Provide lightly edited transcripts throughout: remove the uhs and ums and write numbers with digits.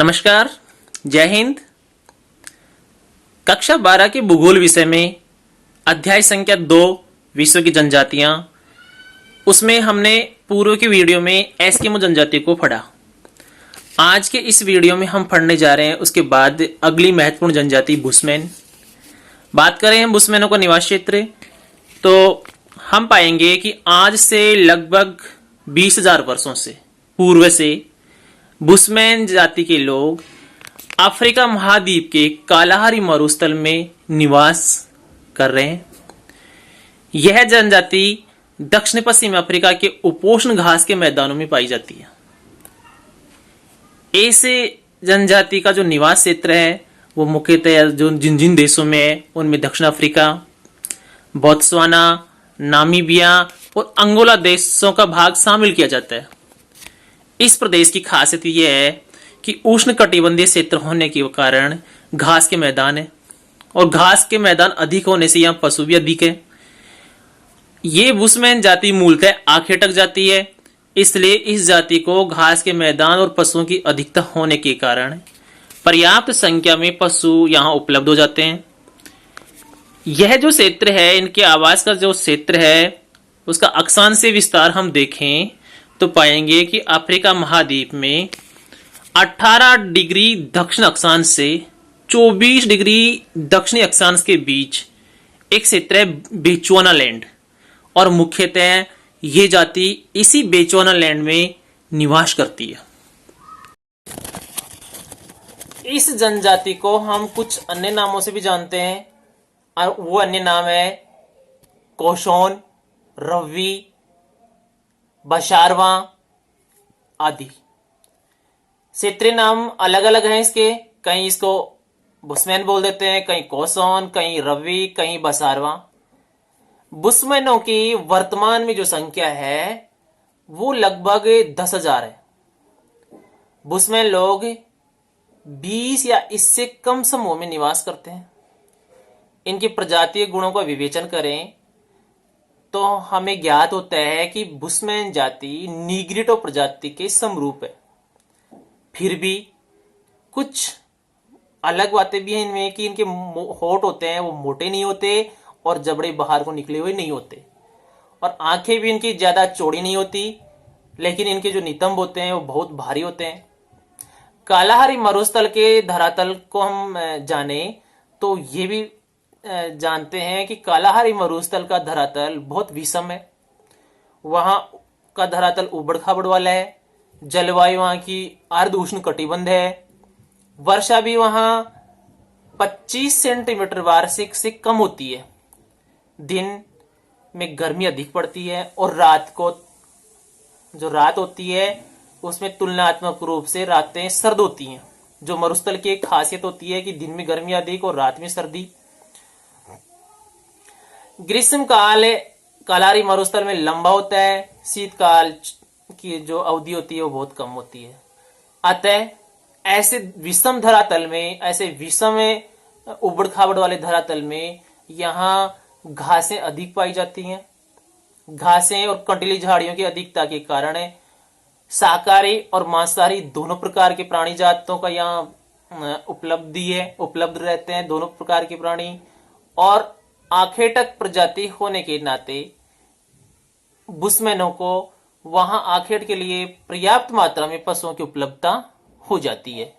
नमस्कार, जय हिंद। कक्षा 12 के भूगोल विषय में अध्याय संख्या 2 विश्व की जनजातियां, उसमें हमने पूर्व की वीडियो में एस्किमो जनजाति को पढ़ा। आज के इस वीडियो में हम पढ़ने जा रहे हैं उसके बाद अगली महत्वपूर्ण जनजाति बुशमैन। बात करें हम बुशमैनों का निवास क्षेत्र, तो हम पाएंगे कि आज से लगभग 20,000 वर्षों से पूर्व से बुशमैन जाति के लोग अफ्रीका महाद्वीप के कालाहारी मरुस्थल में निवास कर रहे हैं। यह जनजाति दक्षिण पश्चिम अफ्रीका के उपोष्ण घास के मैदानों में पाई जाती है। ऐसे जनजाति का जो निवास क्षेत्र है वो मुख्यतः जो जिन जिन देशों में है उनमें दक्षिण अफ्रीका, बोत्सवाना, नामीबिया और अंगोला देशों का भाग शामिल किया जाता है। इस प्रदेश की खासियत यह है कि उष्ण कटिबंधीय क्षेत्र होने के कारण घास के मैदान है और घास के मैदान अधिक होने से यहाँ पशु भी अधिक है। ये बुशमैन जाति मूलतः आखेटक जाति है, इसलिए इस जाति को घास के मैदान और पशुओं की अधिकता होने के कारण पर्याप्त संख्या में पशु यहाँ उपलब्ध हो जाते हैं। यह जो क्षेत्र है, इनके आवास का जो क्षेत्र है उसका अक्षांश से विस्तार हम देखें तो पाएंगे कि अफ्रीका महाद्वीप में 18 डिग्री दक्षिण अक्षांश से 24 डिग्री दक्षिणी अक्षांश के बीच एक क्षेत्र है बेचुआना लैंड, और मुख्यतः ये जाति इसी बेचुआना लैंड में निवास करती है। इस जनजाति को हम कुछ अन्य नामों से भी जानते हैं, और वो अन्य नाम है कोशोन, रव्वी, बशारवा आदि। क्षेत्रीय नाम अलग अलग हैं इसके, कहीं इसको बुशमैन बोल देते हैं, कहीं कोसोन, कहीं रवि, कहीं बसारवा। बुशमैनों की वर्तमान में जो संख्या है वो लगभग 10,000 है। बुशमैन लोग 20 या इससे कम समूह में निवास करते हैं। इनके प्रजातीय गुणों का विवेचन करें तो हमें ज्ञात होता है कि बुशमैन जाति नीग्रिटो प्रजाति के समरूप है। फिर भी कुछ अलग बातें भी हैं इनमें कि इनके होंठ होते हैं वो मोटे नहीं होते और जबड़े बाहर को निकले हुए नहीं होते, और आंखें भी इनकी ज्यादा चौड़ी नहीं होती, लेकिन इनके जो नितंब होते हैं वो बहुत भारी होते हैं। कालाहारी मरुस्थल के धरातल को हम जाने तो ये भी जानते हैं कि कालाहारी मरुस्थल का धरातल बहुत विषम है। वहां का धरातल उबड़ खाबड़ वाला है, जलवायु वहां की अर्ध उष्ण कटिबंध है, वर्षा भी वहां 25 सेंटीमीटर वार्षिक से कम होती है, दिन में गर्मी अधिक पड़ती है और रात को जो रात होती है उसमें तुलनात्मक रूप से रातें सर्द होती हैं। जो मरुस्थल की एक खासियत होती है कि दिन में गर्मी अधिक और रात में सर्दी। ग्रीष्म काल कालाहारी मरुस्थल में लंबा होता है, शीतकाल की जो अवधि होती है वो बहुत कम होती है। अतः ऐसे विषम धरातल में, ऐसे विषम उबड़ खाबड़ वाले धरातल में यहाँ घासें अधिक पाई जाती हैं। घासें और कंटीली झाड़ियों की अधिकता के कारण शाकाहारी और मांसाहारी दोनों प्रकार के प्राणी जातों का यहाँ उपलब्ध रहते हैं दोनों प्रकार के प्राणी। और आखेटक प्रजाति होने के नाते बुशमैनों को वहां आखेट के लिए पर्याप्त मात्रा में पशुओं की उपलब्धता हो जाती है।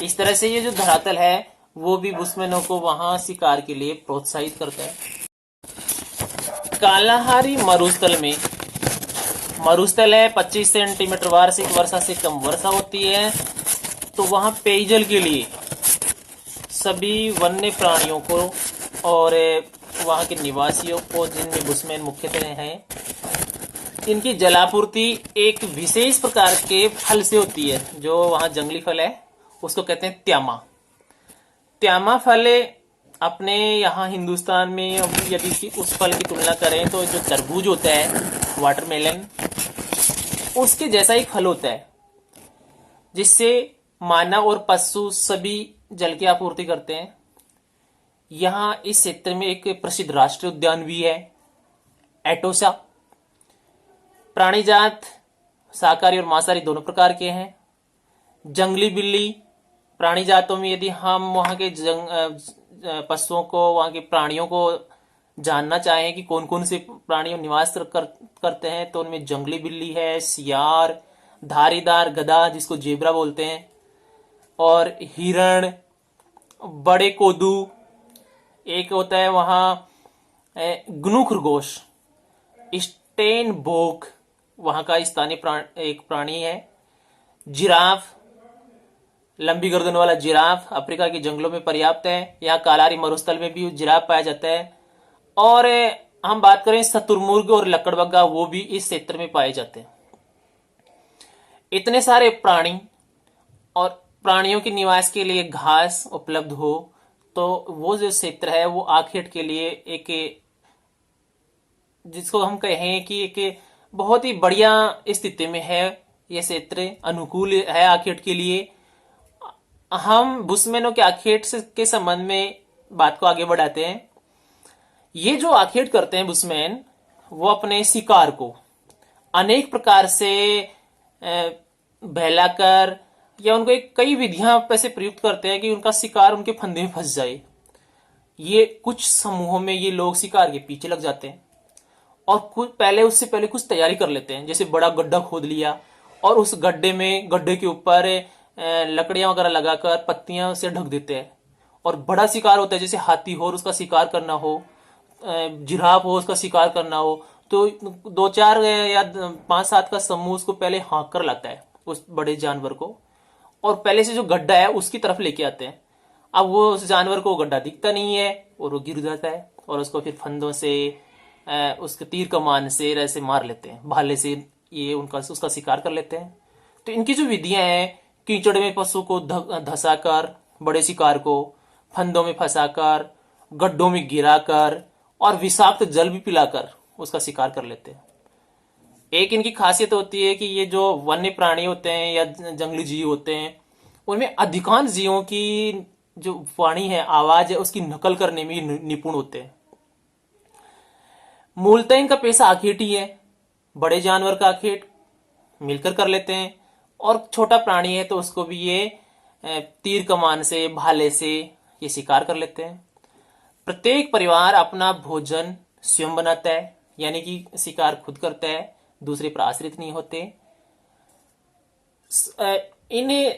इस तरह से ये जो धरातल है वो भी बुशमैनों को वहां शिकार के लिए प्रोत्साहित करता है। कालाहारी मरुस्थल में मरुस्थल है 25 सेंटीमीटर वार्षिक वर्षा से कम वर्षा होती है, तो वहां पेयजल के लिए सभी वन्य प्राणियों को और वहां के निवासियों को, जिनमें बुशमैन मुख्यतः हैं, इनकी जलापूर्ति एक विशेष प्रकार के फल से होती है। जो वहां जंगली फल है उसको कहते हैं त्यामा। त्यामा फल अपने यहाँ हिंदुस्तान में यदि उस फल की तुलना करें तो जो तरबूज होता है, वाटरमेलन, उसके जैसा ही फल होता है, जिससे मानव और पशु सभी जल की आपूर्ति करते हैं। यहाँ इस क्षेत्र में एक प्रसिद्ध राष्ट्रीय उद्यान भी है, एटोसा। प्राणी जात शाकाहारी और मांसाहारी दोनों प्रकार के हैं। जंगली बिल्ली प्राणी जातों में यदि हम वहाँ के पशुओं को, वहाँ के प्राणियों को जानना चाहें कि कौन कौन से प्राणी निवास करते हैं, तो उनमें जंगली बिल्ली है, सियार, धारीदार गधा जिसको जेब्रा बोलते हैं, और हिरण, बड़े कोदू, एक होता है वहाँ ग्नू खरगोश, स्टेनबोक वहां का स्थानीय एक प्राणी है, जिराफ, लंबी गर्दन वाला जिराफ अफ्रीका के जंगलों में पर्याप्त है। यहाँ कालारी मरुस्थल में भी जिराफ पाया जाता है। और हम बात करें शतुरमुर्ग और लकड़बग्गा, वो भी इस क्षेत्र में पाए जाते हैं। इतने सारे प्राणी और प्राणियों के निवास के लिए घास उपलब्ध हो, तो वो जो क्षेत्र है वो आखेट के लिए एक, जिसको हम कहें कि एक बहुत ही बढ़िया स्थिति में है। ये क्षेत्र अनुकूल है आखेट के लिए। हम बुशमैनों के आखेट के संबंध में बात को आगे बढ़ाते हैं। ये जो आखेट करते हैं बुशमैन, वो अपने शिकार को अनेक प्रकार से बहलाकर या उनको एक कई विधियां ऐसे प्रयुक्त करते हैं कि उनका शिकार उनके फंदे में फंस जाए। ये कुछ समूहों में ये लोग शिकार के पीछे लग जाते हैं और उससे पहले कुछ तैयारी कर लेते हैं। जैसे बड़ा गड्ढा खोद लिया और उस गड्ढे के ऊपर लकड़ियां वगैरह लगाकर पत्तियां से ढक देते हैं। और बड़ा शिकार होता है, जैसे हाथी हो और उसका शिकार करना हो, जिराफ हो उसका शिकार करना हो, तो 2-4 या 5-7 का समूह उसको पहले हाँक कर लाता है उस बड़े जानवर को, और पहले से जो गड्ढा है उसकी तरफ लेके आते हैं। अब वो उस जानवर को गड्ढा दिखता नहीं है और वो गिर जाता है, और उसको फिर फंदों से, उसके तीर कमान से ऐसे मार लेते हैं, भाले से ये उसका शिकार कर लेते हैं। तो इनकी जो विधियां हैं, कीचड़ में पशु को धसाकर, बड़े शिकार को फंदों में फंसाकर, गड्ढों में गिराकर और विषाक्त जल भी पिलाकर उसका शिकार कर लेते हैं। एक इनकी खासियत होती है कि ये जो वन्य प्राणी होते हैं या जंगली जीव होते हैं, उनमें अधिकांश जीवों की जो वाणी है, आवाज है, उसकी नकल करने में निपुण होते हैं। मूलतः इनका पेशा आखेट ही है। बड़े जानवर का आखेट मिलकर कर लेते हैं, और छोटा प्राणी है तो उसको भी ये तीर कमान से, भाले से ये शिकार कर लेते हैं। प्रत्येक परिवार अपना भोजन स्वयं बनाता है, यानी कि शिकार खुद करता है, दूसरे पर आश्रित नहीं होते। इन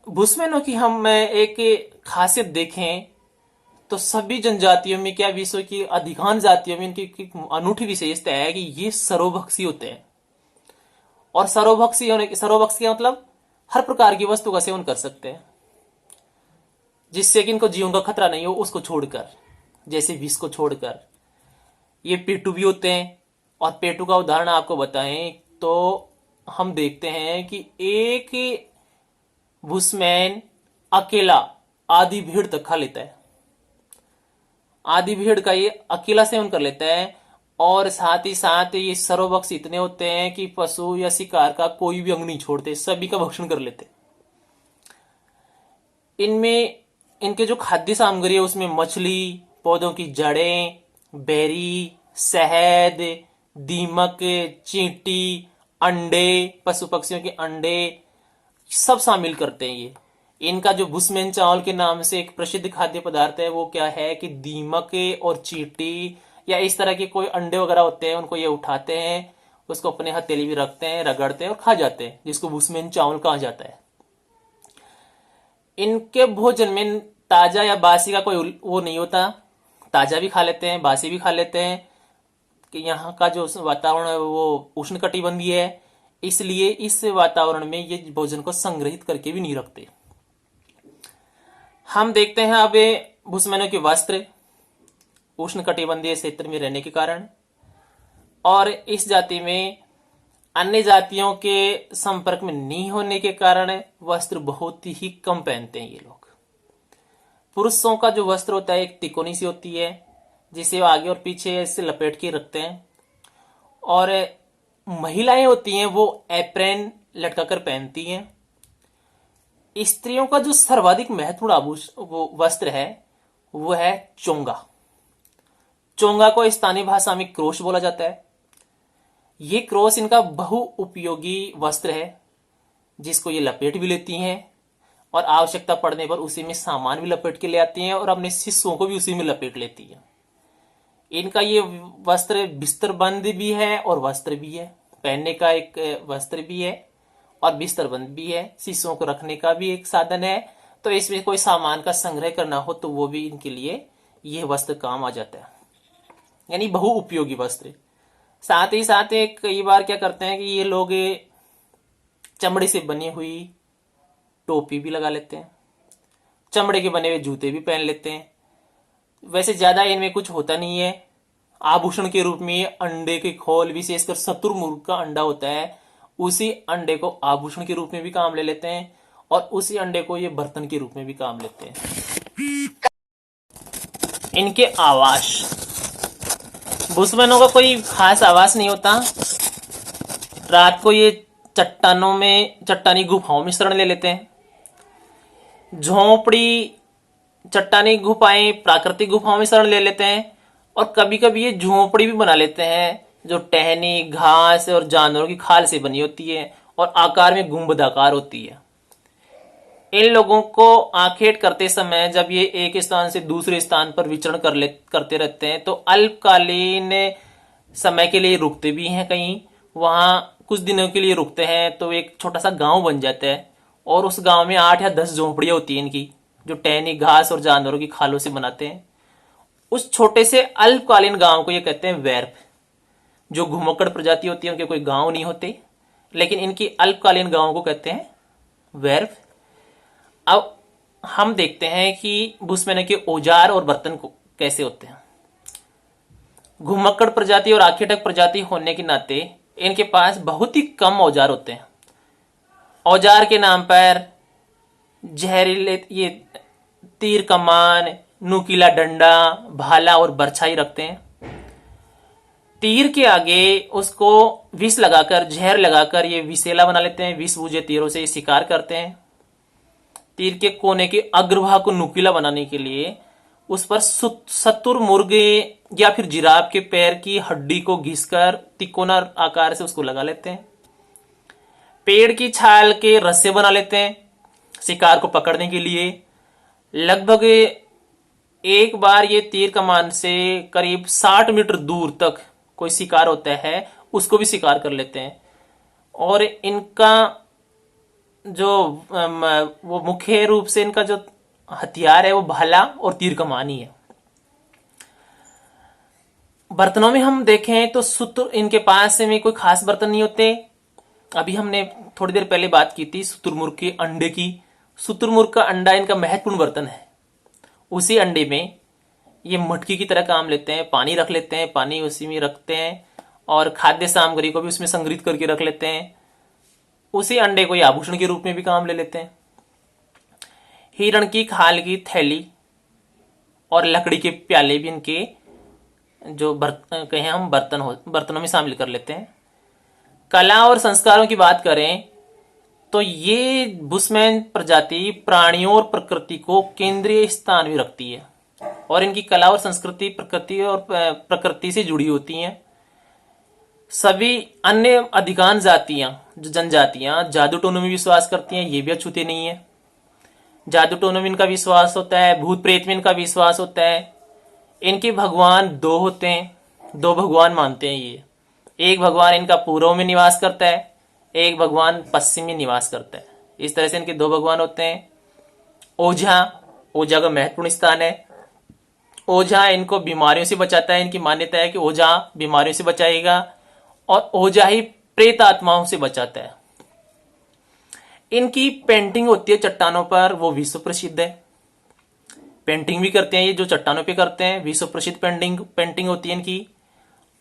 बुशमैनों की हम एक खासियत देखें तो सभी जनजातियों में, क्या विश्व की अधिकांश जातियों में इनकी अनूठी विशेषता है कि ये सर्वभक्षी होते हैं। और सर्वभक्षी का मतलब हर प्रकार की वस्तु का सेवन कर सकते हैं, जिससे कि इनको जीवन का खतरा नहीं हो, उसको छोड़कर, जैसे विष को छोड़कर। ये पेटू भी होते हैं, और पेटू का उदाहरण आपको बताएं तो हम देखते हैं कि एक बुशमैन अकेला आधी भेड़ तक खा लेता है। आधी भेड़ का ये अकेला सेवन कर लेता है। और साथ ही साथ ये सर्वभक्षी इतने होते हैं कि पशु या शिकार का कोई भी अंग नहीं छोड़ते, सभी का भक्षण कर लेते। इनमें इनके जो खाद्य सामग्री है उसमें मछली, पौधों की जड़ें, बेरी, शहद, दीमक, चींटी, अंडे, पशु पक्षियों के अंडे सब शामिल करते हैं। ये इनका जो बुशमैन चावल के नाम से एक प्रसिद्ध खाद्य पदार्थ है, वो क्या है कि दीमक और चींटी या इस तरह के कोई अंडे वगैरह होते हैं, उनको ये उठाते हैं, उसको अपने हथेली में रखते हैं, रगड़ते हैं और खा जाते हैं, जिसको बुशमैन चावल कहा जाता है। इनके भोजन में ताजा या बासी का कोई वो नहीं होता, ताजा भी खा लेते हैं, बासी भी खा लेते हैं। कि यहाँ का जो वातावरण है वो उष्णकटिबंधीय है, इसलिए इस वातावरण में ये भोजन को संग्रहित करके भी नहीं रखते। हम देखते हैं अब बुशमैनों के वस्त्र उष्णकटिबंधीय क्षेत्र में रहने के कारण, और इस जाति में अन्य जातियों के संपर्क में नहीं होने के कारण वस्त्र बहुत ही कम पहनते हैं ये लोग। पुरुषों का जो वस्त्र होता है एक तिकोनी सी होती है, जिसे वो आगे और पीछे ऐसे लपेट के रखते हैं, और महिलाएं होती हैं वो एप्रन लटकाकर पहनती हैं। स्त्रियों का जो सर्वाधिक महत्वपूर्ण वो वस्त्र है वो है चोंगा। चोंगा को स्थानीय भाषा में क्रोश बोला जाता है। ये क्रोश इनका बहु उपयोगी वस्त्र है, जिसको ये लपेट भी लेती हैं और आवश्यकता पड़ने पर उसी में सामान भी लपेट के ले आती हैं और अपने शिष्यों को भी उसी में लपेट लेती है। इनका ये वस्त्र बिस्तर बंद भी है और वस्त्र भी है, पहनने का एक वस्त्र भी है और बिस्तर बंद भी है, शिष्यों को रखने का भी एक साधन है। तो इसमें कोई सामान का संग्रह करना हो तो वो भी इनके लिए यह वस्त्र काम आ जाता है, यानी बहुउपयोगी वस्त्र। साथ ही साथ कई बार क्या करते हैं कि ये लोग चमड़े से बनी हुई टोपी भी लगा लेते हैं, चमड़े के बने हुए जूते भी पहन लेते हैं। वैसे ज्यादा इनमें कुछ होता नहीं है। आभूषण के रूप में अंडे के खोल, विशेषकर शुतुरमुर्ग का अंडा होता है, उसी अंडे को आभूषण के रूप में भी काम ले लेते हैं और उसी अंडे को ये बर्तन के रूप में भी काम लेते हैं। इनके आवास, बुशमैनों का कोई खास आवास नहीं होता। रात को ये चट्टानों में, चट्टानी गुफाओं में शरण ले लेते हैं। झोंपड़ी, चट्टानी गुफाएं, प्राकृतिक गुफाओं में शरण ले लेते हैं और कभी कभी ये झोंपड़ी भी बना लेते हैं जो टहनी, घास और जानवरों की खाल से बनी होती है और आकार में गुंबदाकार होती है। इन लोगों को आखेट करते समय जब ये एक स्थान से दूसरे स्थान पर विचरण करते रहते हैं तो अल्पकालीन समय के लिए रुकते भी हैं, कहीं वहां कुछ दिनों के लिए रुकते हैं तो एक छोटा सा गांव बन जाता है और उस गांव में 8 या 10 झोंपड़ियां होती हैं इनकी, जो टहनी, घास और जानवरों की खालों से बनाते हैं। उस छोटे से अल्पकालीन गांव को ये कहते हैं वैर्फ। जो घुमक्कड़ प्रजाति होती है उनके कोई गांव नहीं होते, लेकिन इनकी अल्पकालीन गांव को कहते हैं वैर्फ। अब हम देखते हैं कि बुशमैन के औजार और बर्तन को कैसे होते हैं। घुमक्कड़ प्रजाति और आखेटक प्रजाति होने के नाते इनके पास बहुत ही कम औजार होते हैं। औजार के नाम पर जहरीले ये तीर, कमान, नुकीला डंडा, भाला और बरछाई रखते हैं। तीर के आगे उसको विष लगाकर, जहर लगाकर ये विषैला बना लेते हैं। विष बूझे तीरों से शिकार करते हैं। तीर के कोने के अग्रभाग को नुकीला बनाने के लिए उस पर शुतुरमुर्ग या फिर जिराफ के पैर की हड्डी को घिसकर तिकोना आकार से उसको लगा लेते हैं। पेड़ की छाल के रस्से बना लेते हैं शिकार को पकड़ने के लिए। लगभग एक बार ये तीर कमान से करीब 60 मीटर दूर तक कोई शिकार होता है उसको भी शिकार कर लेते हैं। और इनका जो वो मुख्य रूप से इनका जो हथियार है वो भाला और तीर कमान ही है। बर्तनों में हम देखें तो इनके पास में कोई खास बर्तन नहीं होते। अभी हमने थोड़ी देर पहले बात की थी शुतुरमुर्ग के अंडे की। शुतुरमुर्ग का अंडा इनका महत्वपूर्ण बर्तन है। उसी अंडे में ये मटकी की तरह काम लेते हैं, पानी रख लेते हैं, पानी उसी में रखते हैं और खाद्य सामग्री को भी उसमें संग्रहित करके रख लेते हैं। उसी अंडे को ये आभूषण के रूप में भी काम ले लेते हैं। हिरण की खाल की थैली और लकड़ी के प्याले भी इनके जो कहें हम बर्तनों में शामिल कर लेते हैं। कला और संस्कारों की बात करें तो ये बुशमैन प्रजाति प्राणियों और प्रकृति को केंद्रीय स्थान में रखती है और इनकी कला और संस्कृति प्रकृति से जुड़ी होती हैं। सभी अन्य अधिकांश जातियां, जो जनजातियां जादू टोनों में विश्वास करती हैं, ये भी अछूते नहीं है। जादू टोनों में इनका विश्वास होता है, भूत प्रेत में इनका विश्वास होता है। इनके भगवान 2 होते हैं, 2 भगवान मानते हैं ये। एक भगवान इनका पूर्व में निवास करता है, एक भगवान पश्चिम में निवास करता है। इस तरह से इनके 2 भगवान होते हैं। ओझा का महत्वपूर्ण स्थान है। ओझा इनको बीमारियों से बचाता है। इनकी मान्यता है कि ओझा बीमारियों से बचाएगा और ओझा ही प्रेत आत्माओं से बचाता है। इनकी पेंटिंग होती है चट्टानों पर, वो विश्व प्रसिद्ध है। पेंटिंग भी करते हैं ये, जो चट्टानों पे करते हैं, विश्व प्रसिद्ध पेंटिंग होती है इनकी।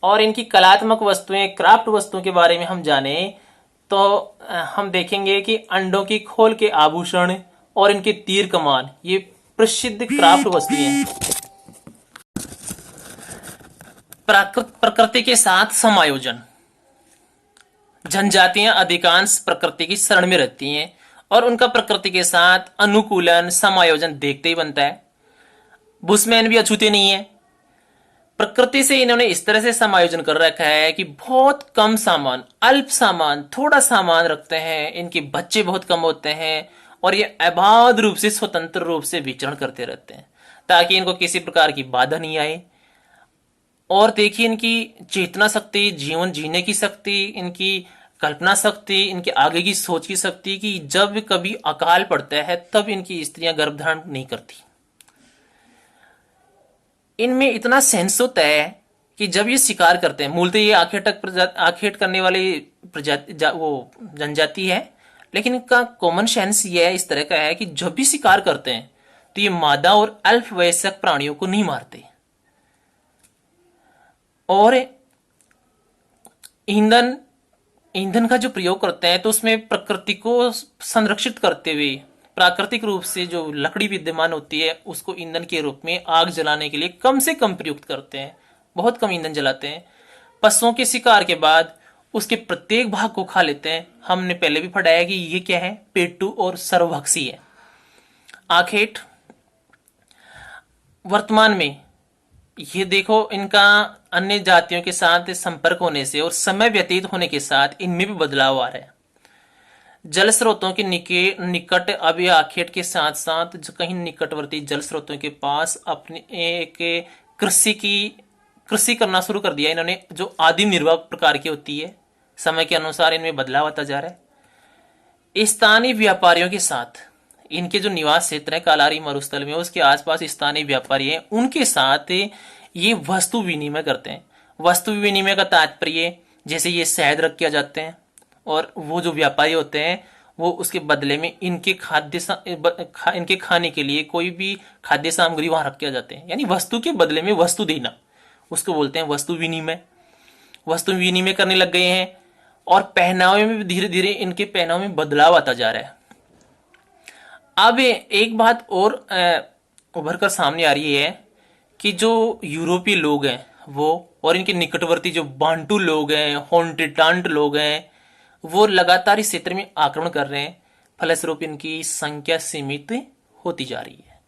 और इनकी कलात्मक वस्तुएं, क्राफ्ट वस्तुओं के बारे में हम जाने तो हम देखेंगे कि अंडों की खोल के आभूषण और इनके तीर कमान ये प्रसिद्ध क्राफ्ट वस्तुएं हैं। प्रकृति के साथ समायोजन। जनजातियां अधिकांश प्रकृति की शरण में रहती हैं और उनका प्रकृति के साथ अनुकूलन, समायोजन देखते ही बनता है। बुशमैन भी अछूते नहीं है। प्रकृति से इन्होंने इस तरह से समायोजन कर रखा है कि बहुत कम सामान, अल्प सामान, थोड़ा सामान रखते हैं। इनके बच्चे बहुत कम होते हैं और ये अबाध रूप से स्वतंत्र रूप से विचरण करते रहते हैं ताकि इनको किसी प्रकार की बाधा नहीं आए। और देखिए इनकी चेतना शक्ति, जीवन जीने की शक्ति, इनकी कल्पना शक्ति, इनके आगे की सोच की शक्ति, कि जब कभी अकाल पड़ता है तब इनकी स्त्रियां गर्भधारण नहीं करती। इनमें इतना सेंस होता है कि जब ये शिकार करते हैं, मूलतः ये आखेट करने वाली वो जनजाति है, लेकिन इनका कॉमन सेंस ये है, इस तरह का है कि जब भी शिकार करते हैं तो ये मादा और अल्पवयस्क प्राणियों को नहीं मारते। और ईंधन का जो प्रयोग करते हैं तो उसमें प्रकृति को संरक्षित करते हुए प्राकृतिक रूप से जो लकड़ी विद्यमान होती है उसको ईंधन के रूप में आग जलाने के लिए कम से कम प्रयुक्त करते हैं, बहुत कम ईंधन जलाते हैं। पशुओं के शिकार के बाद उसके प्रत्येक भाग को खा लेते हैं। हमने पहले भी पढ़ाया कि ये क्या है, पेटू और सर्वभक्षी है। आखेट वर्तमान में ये देखो, इनका अन्य जातियों के साथ संपर्क होने से और समय व्यतीत होने के साथ इनमें भी बदलाव आ रहा है। जल स्रोतों के निकट अब ये आखेट के साथ साथ जो कहीं निकटवर्ती जल स्रोतों के पास अपने एक कृषि करना शुरू कर दिया इन्होंने, जो आदिम निर्वाह प्रकार की होती है। समय के अनुसार इनमें बदलाव आता जा रहा है। स्थानीय व्यापारियों के साथ इनके जो निवास क्षेत्र है कालारी मरुस्थल में, उसके आसपास स्थानीय व्यापारी हैं, उनके साथ ये वस्तु विनिमय करते हैं। वस्तु विनिमय का तात्पर्य जैसे ये शहद रख किया जाते हैं और वो जो व्यापारी होते हैं वो उसके बदले में इनके इनके खाने के लिए कोई भी खाद्य सामग्री वहां रख किया जाते हैं, यानी वस्तु के बदले में वस्तु देना, उसको बोलते हैं वस्तु विनिमय। वस्तु विनिमय करने लग गए हैं और पहनावे में भी धीरे धीरे इनके पहनावे में बदलाव आता जा रहा है। अब एक बात और उभर कर सामने आ रही है कि जो यूरोपीय लोग हैं वो और इनके निकटवर्ती जो बांटू लोग हैं, होन्टेटांट लोग हैं, वो लगातार इस क्षेत्र में आक्रमण कर रहे हैं। फलस्वरूप इनकी संख्या सीमित होती जा रही है।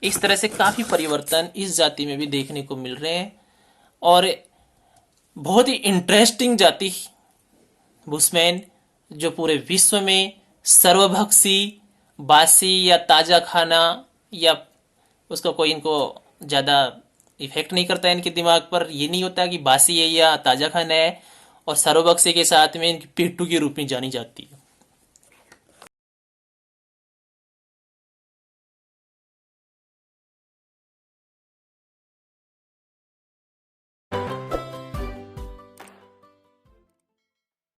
इस तरह से काफी परिवर्तन इस जाति में भी देखने को मिल रहे हैं और बहुत ही इंटरेस्टिंग जाति बुशमैन, जो पूरे विश्व में सर्वभक्षी, बासी या ताजा खाना या उसका कोई इनको ज्यादा इफेक्ट नहीं करता है इनके दिमाग पर। ये नहीं होता कि बासी है या ताजा खाना है, और सर्वभक्षी के साथ में इनकी पेटू के रूप में जानी जाती है।